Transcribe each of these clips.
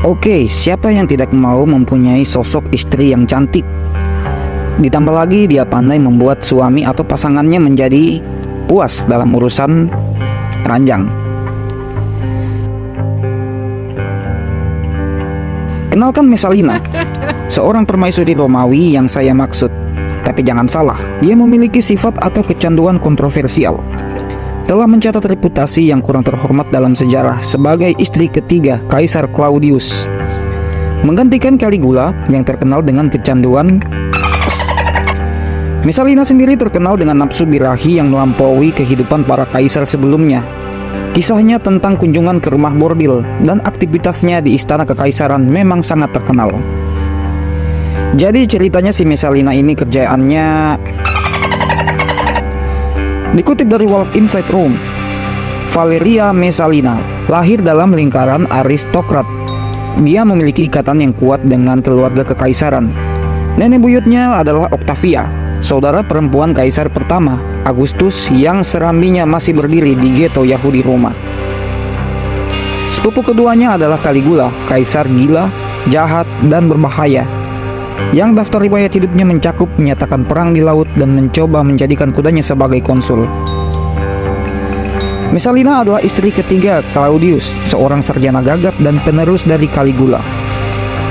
Oke, siapa yang tidak mau mempunyai sosok istri yang cantik? Ditambah lagi dia pandai membuat suami atau pasangannya menjadi puas dalam urusan ranjang. Kenalkan Messalina, seorang permaisuri Romawi yang saya maksud. Tapi jangan salah, dia memiliki sifat atau kecanduan kontroversial. Telah mencatat reputasi yang kurang terhormat dalam sejarah sebagai istri ketiga Kaisar Claudius, menggantikan Caligula yang terkenal dengan kecanduan. Messalina sendiri terkenal dengan nafsu birahi yang melampaui kehidupan para kaisar sebelumnya. Kisahnya tentang kunjungan ke rumah bordil dan aktivitasnya di istana kekaisaran memang sangat terkenal. Jadi ceritanya si Messalina ini kerjaannya, dikutip dari Walk Inside Rome, Valeria Messalina lahir dalam lingkaran aristokrat. Dia memiliki ikatan yang kuat dengan keluarga kekaisaran. Nenek buyutnya adalah Octavia, saudara perempuan kaisar pertama Agustus yang serambinya masih berdiri di ghetto Yahudi Roma. Sepupu keduanya adalah Caligula, kaisar gila, jahat, dan berbahaya, yang daftar riwayat hidupnya mencakup menyatakan perang di laut dan mencoba menjadikan kudanya sebagai konsul. Messalina adalah istri ketiga Claudius, seorang sarjana gagap dan penerus dari Caligula.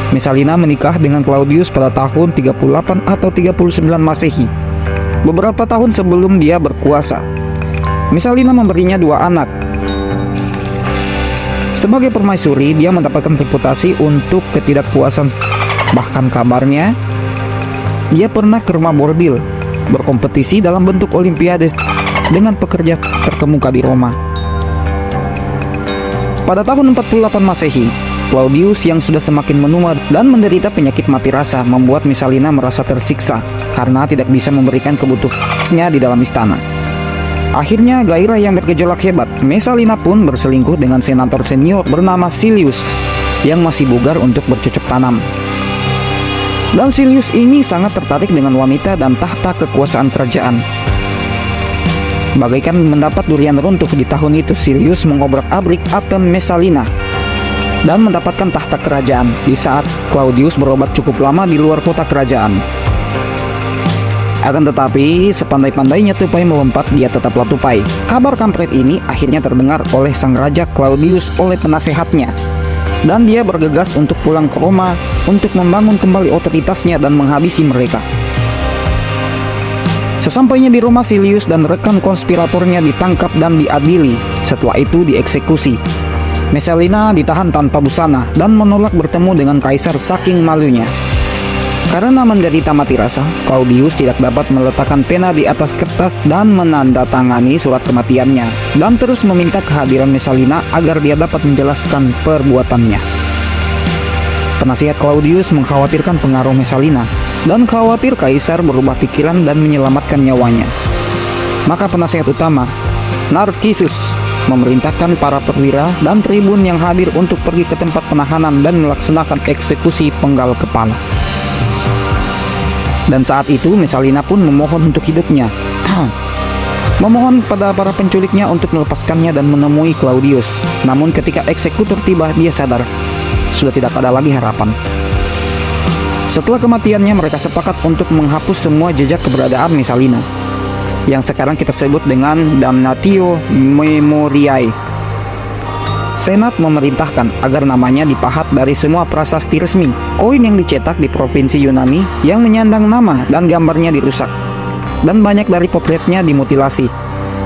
Messalina menikah dengan Claudius pada tahun 38 atau 39 Masehi, beberapa tahun sebelum dia berkuasa. Messalina memberinya 2 anak. Sebagai permaisuri, dia mendapatkan reputasi untuk ketidakpuasan. Bahkan kabarnya, dia pernah ke rumah bordil, berkompetisi dalam bentuk olimpiade dengan pekerja terkemuka di Roma. Pada tahun 48 Masehi, Claudius yang sudah semakin menua dan menderita penyakit mati rasa membuat Messalina merasa tersiksa karena tidak bisa memberikan kebutuhannya di dalam istana. Akhirnya gairah yang bergejolak hebat, Messalina pun berselingkuh dengan senator senior bernama Silius yang masih bugar untuk bercocok tanam. Dan Silius ini sangat tertarik dengan wanita dan tahta kekuasaan kerajaan. Bagaikan mendapat durian runtuh di tahun itu, Silius mengobrak-abrik apem Messalina dan mendapatkan tahta kerajaan di saat Claudius berobat cukup lama di luar kota kerajaan. Akan tetapi, sepandai-pandainya tupai melompat, dia tetaplah tupai. Kabar kampret ini akhirnya terdengar oleh sang raja Claudius oleh penasehatnya, dan dia bergegas untuk pulang ke Roma untuk membangun kembali otoritasnya dan menghabisi mereka. Sesampainya di Roma, Silius dan rekan konspiratornya ditangkap dan diadili. Setelah itu dieksekusi. Messalina ditahan tanpa busana dan menolak bertemu dengan kaisar saking malunya. Karena menderita mati rasa, Claudius tidak dapat meletakkan pena di atas kertas dan menandatangani surat kematiannya, dan terus meminta kehadiran Messalina agar dia dapat menjelaskan perbuatannya. Penasihat Claudius mengkhawatirkan pengaruh Messalina dan khawatir kaisar berubah pikiran dan menyelamatkan nyawanya. Maka penasihat utama, Narcissus, memerintahkan para perwira dan tribun yang hadir untuk pergi ke tempat penahanan dan melaksanakan eksekusi penggal kepala. Dan saat itu Messalina pun memohon untuk hidupnya. Memohon pada para penculiknya untuk melepaskannya dan menemui Claudius. Namun ketika eksekutor tiba, dia sadar sudah tidak ada lagi harapan. Setelah kematiannya, mereka sepakat untuk menghapus semua jejak keberadaan Messalina, yang sekarang kita sebut dengan damnatio memoriae. Senat memerintahkan agar namanya dipahat dari semua prasasti resmi. Koin yang dicetak di provinsi Yunani yang menyandang nama dan gambarnya dirusak, dan banyak dari potretnya dimutilasi,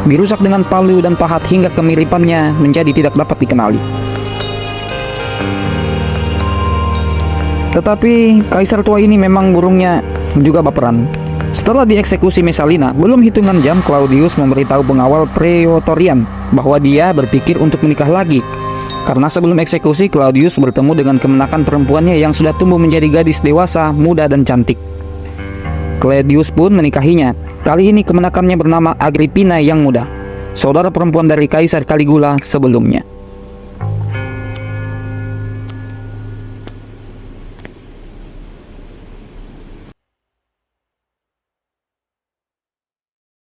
dirusak dengan palu dan pahat hingga kemiripannya menjadi tidak dapat dikenali. Tetapi kaisar tua ini memang burungnya juga baperan. Setelah dieksekusi Messalina, belum hitungan jam Claudius memberitahu pengawal Praetorian bahwa dia berpikir untuk menikah lagi. Karena sebelum eksekusi, Claudius bertemu dengan kemenakan perempuannya yang sudah tumbuh menjadi gadis dewasa, muda dan cantik. Claudius pun menikahinya. Kali ini kemenakannya bernama Agrippina yang muda, saudara perempuan dari Kaisar Caligula sebelumnya.